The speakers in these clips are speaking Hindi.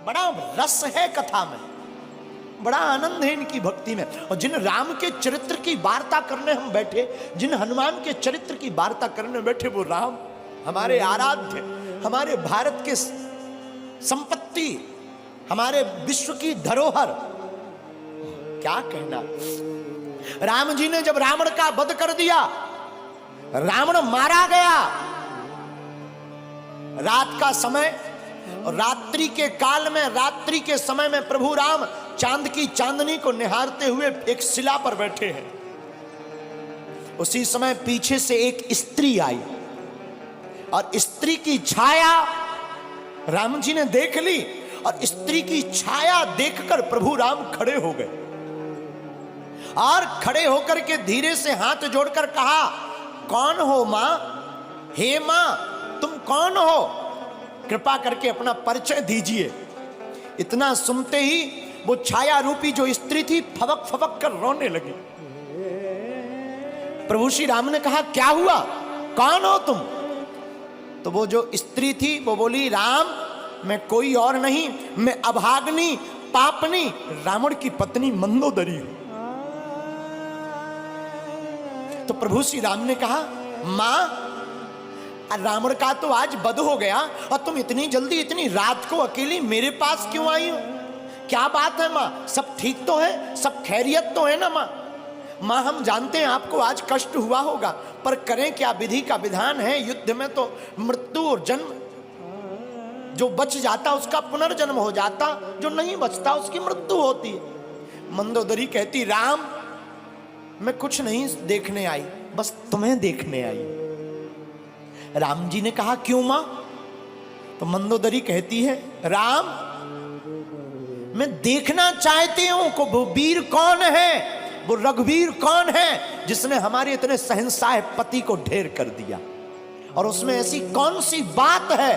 बड़ा रस है कथा में, बड़ा आनंद है इनकी भक्ति में। और जिन राम के चरित्र की वार्ता करने हम बैठे, जिन हनुमान के चरित्र की वार्ता करने बैठे, वो राम हमारे आराध्य, हमारे भारत के संपत्ति, हमारे विश्व की धरोहर, क्या कहना। राम जी ने जब रावण का वध कर दिया, रावण मारा गया, रात का समय और रात्रि के काल में, रात्रि के समय में प्रभु राम चांद की चांदनी को निहारते हुए एक शिला पर बैठे हैं। उसी समय पीछे से एक स्त्री आई और स्त्री की छाया राम जी ने देख ली, और स्त्री की छाया देखकर प्रभु राम खड़े हो गए और खड़े होकर के धीरे से हाथ जोड़कर कहा, कौन हो मां? हे मां, तुम कौन हो? कृपा करके अपना परिचय दीजिए। इतना सुनते ही वो छाया रूपी जो स्त्री थी फबक फबक कर रोने लगी। प्रभु श्री राम ने कहा, क्या हुआ, कौन हो तुम? तो वो जो स्त्री थी वो बोली, राम मैं कोई और नहीं, मैं अभाग्नि पापनी रावण की पत्नी मंदोदरी हूं। तो प्रभु श्री राम ने कहा, मां रावण का तो आज वध हो गया और तुम इतनी जल्दी इतनी रात को अकेली मेरे पास क्यों आई हो? क्या बात है मां, सब ठीक तो है, सब खैरियत तो है ना मां? मां हम जानते हैं आपको आज कष्ट हुआ होगा, पर करें क्या, विधि का विधान है। युद्ध में तो मृत्यु और जन्म, जो बच जाता उसका पुनर्जन्म हो जाता, जो नहीं बचता उसकी मृत्यु होती है। मंदोदरी कहती, राम मैं कुछ नहीं देखने आई, बस तुम्हें देखने आई। राम जी ने कहा, क्यों मां? तो मंदोदरी कहती है, राम मैं देखना चाहती हूं कि वो वीर कौन है, वो रघुवीर कौन है जिसने हमारे इतने शहंशाह पति को ढेर कर दिया, और उसमें ऐसी कौन सी बात है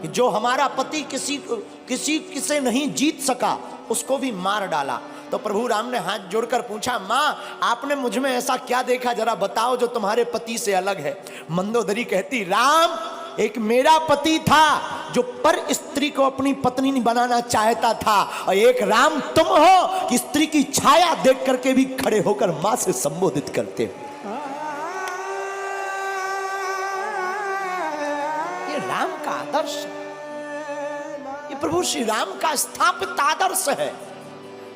कि जो हमारा पति किसी नहीं जीत सका, उसको भी मार डाला। तो प्रभु राम ने हाथ जोड़कर पूछा, मां आपने मुझ में ऐसा क्या देखा, जरा बताओ जो तुम्हारे पति से अलग है। मंदोदरी कहती, राम एक मेरा पति था जो पर स्त्री को अपनी पत्नी नहीं बनाना चाहता था, और एक राम तुम हो कि स्त्री की छाया देख करके भी खड़े होकर मां से संबोधित करते। ये राम का आदर्श, ये प्रभु श्री राम का स्थापित आदर्श है।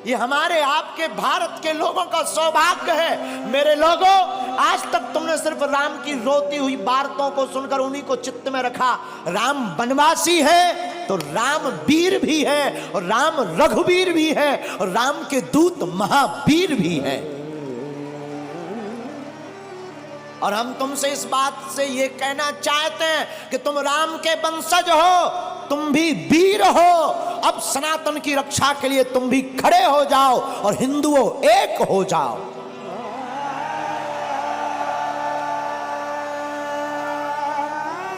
ये हमारे आपके भारत के लोगों का सौभाग्य है। मेरे लोगों, आज तक तुमने सिर्फ राम की रोती हुई बातों को सुनकर उन्हीं को चित्त में रखा। राम वनवासी है तो राम वीर भी है, और राम रघुवीर भी है, और राम के दूत महावीर भी है। और हम तुमसे इस बात से ये कहना चाहते हैं कि तुम राम के वंशज हो, तुम भी वीर हो। अब सनातन की रक्षा के लिए तुम भी खड़े हो जाओ और हिंदुओं एक हो जाओ।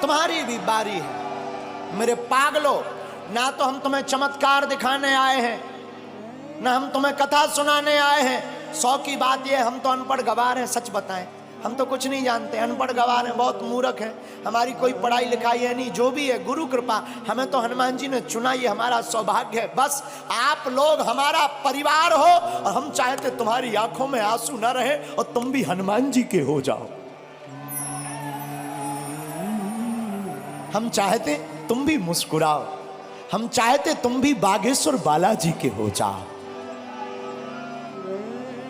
तुम्हारी भी बारी है मेरे पागलों। ना तो हम तुम्हें चमत्कार दिखाने आए हैं, ना हम तुम्हें कथा सुनाने आए हैं। 100 की बात यह, हम तो अनपढ़ गवार हैं। सच बताएं, हम तो कुछ नहीं जानते, अनपढ़ गवार हैं, बहुत मूर्ख हैं, हमारी कोई पढ़ाई लिखाई है नहीं। जो भी है गुरु कृपा, हमें तो हनुमान जी ने चुना, ये हमारा सौभाग्य है। बस आप लोग हमारा परिवार हो, और हम चाहते तुम्हारी आंखों में आंसू न रहे और तुम भी हनुमान जी के हो जाओ। हम चाहते तुम भी मुस्कुराओ, हम चाहते तुम भी बागेश्वर बालाजी के हो जाओ।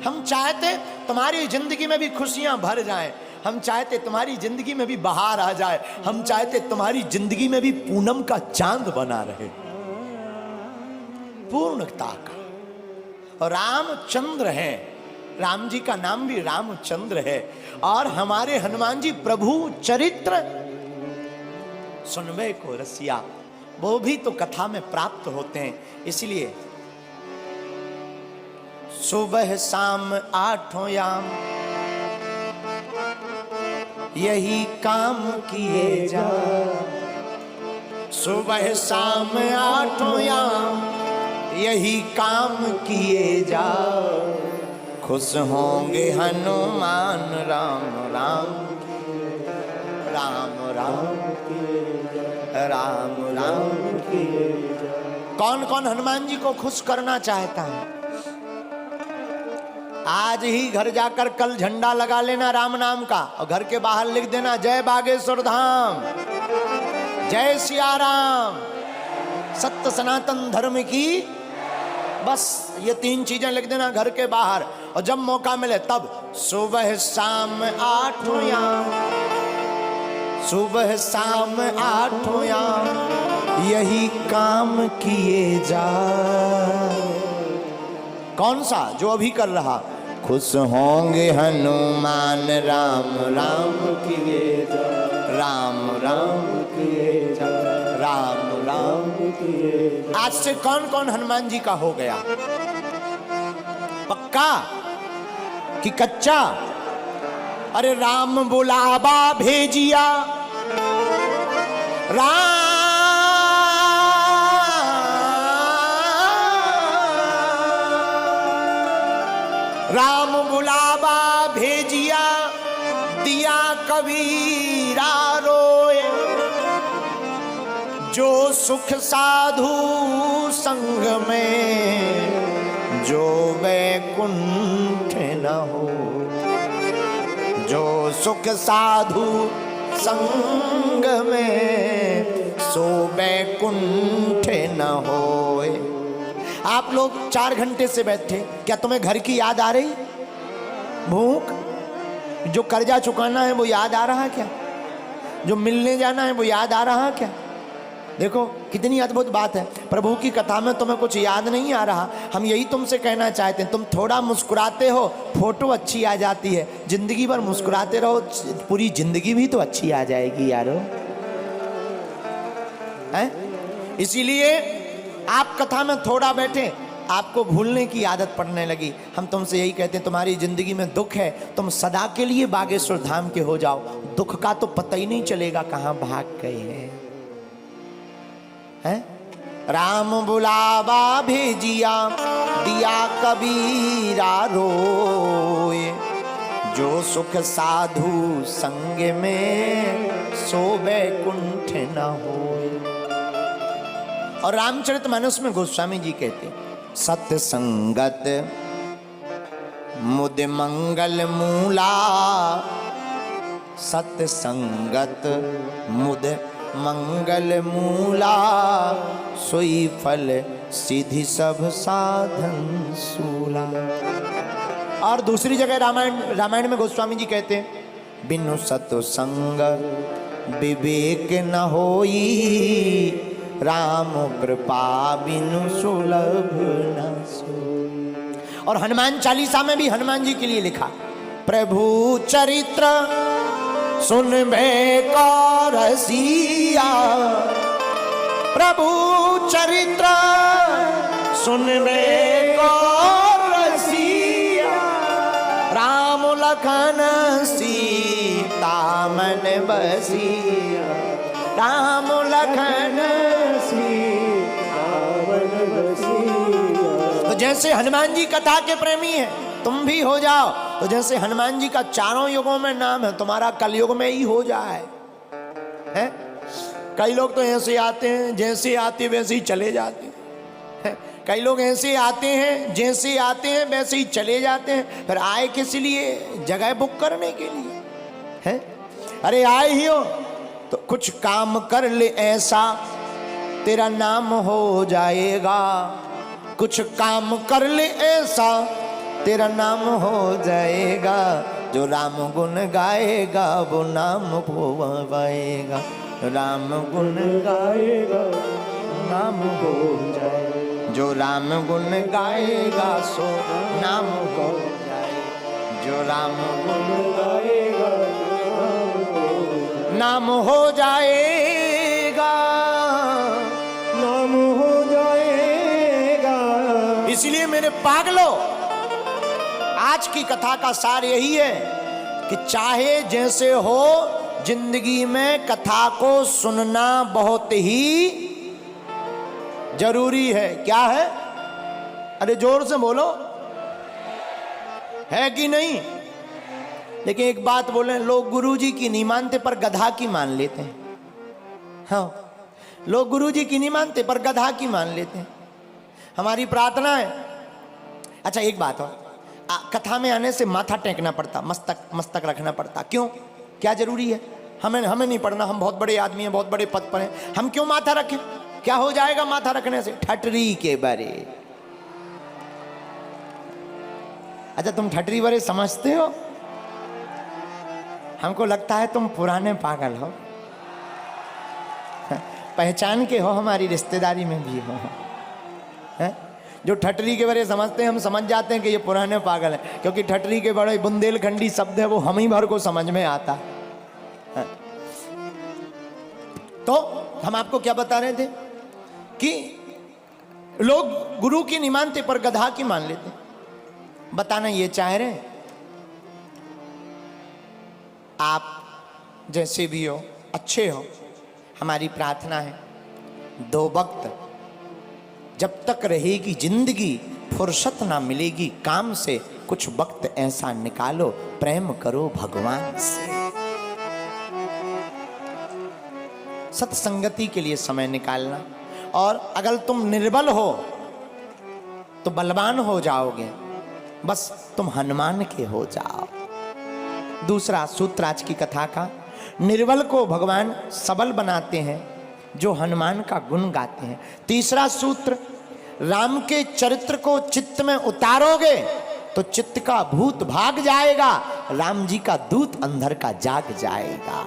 हम चाहते तुम्हारी जिंदगी में भी खुशियां भर जाएं, हम चाहते तुम्हारी जिंदगी में भी बहार आ जाए, हम चाहते तुम्हारी जिंदगी में भी पूनम का चांद बना रहे, पूर्णता का। और रामचंद्र है, राम जी का नाम भी रामचंद्र है। और हमारे हनुमान जी प्रभु चरित्र सुनवे को रसिया, वो भी तो कथा में प्राप्त होते हैं। इसलिए सुबह शाम आठों याम यही काम किए जा, सुबह शाम आठों याम यही काम किए जा, खुश होंगे हनुमान राम राम राम राम राम राम। कौन कौन हनुमान जी को खुश करना चाहता है? आज ही घर जाकर कल झंडा लगा लेना राम नाम का, और घर के बाहर लिख देना जय बागेश्वर धाम, जय सिया राम, सत्य सनातन धर्म की। बस ये 3 चीजें लिख देना घर के बाहर, और जब मौका मिले तब सुबह शाम 8 याम, सुबह शाम 8 याम यही काम किए जा। कौन सा? जो अभी कर रहा। खुश होंगे हनुमान राम राम किए जा, राम राम किए जा, राम राम किए जा। आज से कौन कौन हनुमान जी का हो गया? पक्का कि कच्चा? अरे राम बुलावा भेजिया, राम बुलावा भेजिया, दिया कबीरा रोए, जो सुख साधु संग में, जो वैकुंठ न हो, जो सुख साधु संग में, सो वैकुंठ न होए। आप लोग 4 घंटे से बैठे, क्या तुम्हें घर की याद आ रही? भूख, जो कर्जा चुकाना है वो याद आ रहा है क्या? जो मिलने जाना है वो याद आ रहा है क्या? देखो कितनी अद्भुत बात है। प्रभु की कथा में तुम्हें कुछ याद नहीं आ रहा। हम यही तुमसे कहना चाहते हैं, तुम थोड़ा मुस्कुराते हो, फोटो अच्छी आ जाती है। जिंदगी भर मुस्कुराते रहो, पूरी जिंदगी भी तो अच्छी आ जाएगी यारो, हैं? इसीलिए आप कथा में थोड़ा बैठे, आपको भूलने की आदत पड़ने लगी। हम तुमसे यही कहते हैं, तुम्हारी जिंदगी में दुख है, तुम सदा के लिए बागेश्वर धाम के हो जाओ। दुख का तो पता ही नहीं चलेगा कहां भाग गए हैं। राम बुलावा भेजिया, दिया कबीरा रोए, जो सुख साधु संग में, सो वैकुंठ न होए। और रामचरितमानस में गोस्वामी जी कहते हैं, सत्य संगत मुद मंगल मूला, सत्य संगत मुद मंगल मूला, सोई फल सिद्धि सब साधन सूला। और दूसरी जगह रामायण में गोस्वामी जी कहते हैं, बिनु सत्संग विवेक न होई, राम कृपा बिनु सुलभ न सोई। और हनुमान चालीसा में भी हनुमान जी के लिए लिखा, प्रभु चरित्र सुनबे को रसिया, प्रभु चरित्र सुनबे को रसिया, राम लखन सीता मन बसिया, राम लखन सीता मन बसिया। तो जैसे हनुमान जी कथा के प्रेमी हैं, तुम भी हो जाओ। तो जैसे हनुमान जी का चारों युगों में नाम है, तुम्हारा कलयुग में ही हो जाए। हैं? कई लोग तो ऐसे आते हैं, जैसे आते वैसे ही चले जाते हैं। कई लोग ऐसे आते हैं, जैसे आते हैं वैसे ही चले जाते हैं। फिर आए किस लिए? जगह बुक करने के लिए। हैं? अरे आए ही हो तो कुछ काम कर ले ऐसा, तेरा नाम हो जाएगा। कुछ काम कर ले ऐसा, तेरा नाम हो जाएगा। जो राम गुण गाएगा वो नाम पाएगा, राम गुण गाएगा नाम हो जाएगा। जो राम गुण गाएगा सो नाम हो जाएगा। जो राम गुण गाएगा नाम हो जाएगा, नाम हो जाएगा। इसलिए मेरे पागलों, आज की कथा का सार यही है कि चाहे जैसे हो, जिंदगी में कथा को सुनना बहुत ही जरूरी है। क्या है? अरे जोर से बोलो, है कि नहीं? लेकिन एक बात बोले, लोग गुरुजी की नहीं मानते पर गधा की मान लेते हैं। हाँ, लोग गुरु जी की नहीं मानते पर गधा की मान लेते हैं। हमारी प्रार्थना है। अच्छा एक बात हो, कथा में आने से माथा टेकना पड़ता, मस्तक रखना पड़ता, क्यों? क्या जरूरी है? हमें नहीं पढ़ना, हम बहुत बड़े आदमी हैं, बहुत बड़े पद पर हैं, हम क्यों माथा रखें? क्या हो जाएगा माथा रखने से? ठटरी के बारे। अच्छा तुम ठटरी बारे समझते हो? हमको लगता है तुम पुराने पागल हो, पहचान के हो, हमारी रिश्तेदारी में भी हो। है? जो ठटरी के बारे समझते हैं हम समझ जाते हैं कि ये पुराने पागल हैं, क्योंकि ठटरी के बड़े बुंदेलखंडी शब्द है, वो हम ही भर को समझ में आता है। तो हम आपको क्या बता रहे थे कि लोग गुरु की नहीं मानते पर गधा की मान लेते। बताना ये चाह रहे हैं आप जैसे भी हो, अच्छे हो, हमारी प्रार्थना है 2 वक्त जब तक रहेगी जिंदगी, फुर्सत ना मिलेगी काम से, कुछ वक्त ऐसा निकालो, प्रेम करो भगवान से। सत्संगति के लिए समय निकालना। और अगर तुम निर्बल हो तो बलवान हो जाओगे, बस तुम हनुमान के हो जाओ। दूसरा सूत्र आज की कथा का, निर्बल को भगवान सबल बनाते हैं जो हनुमान का गुण गाते हैं। तीसरा सूत्र, राम के चरित्र को चित्त में उतारोगे तो चित्त का भूत भाग जाएगा, राम जी का दूत अंदर का जाग जाएगा।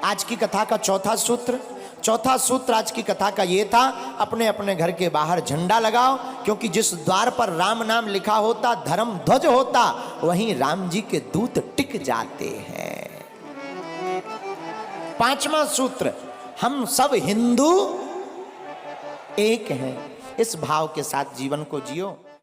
आज की कथा का चौथा सूत्र आज की कथा का ये था, अपने अपने घर के बाहर झंडा लगाओ, क्योंकि जिस द्वार पर राम नाम लिखा होता, धर्म ध्वज होता, वहीं राम जी के दूत टिक जाते हैं। 5वां सूत्र, हम सब हिंदू एक हैं। इस भाव के साथ जीवन को जियो।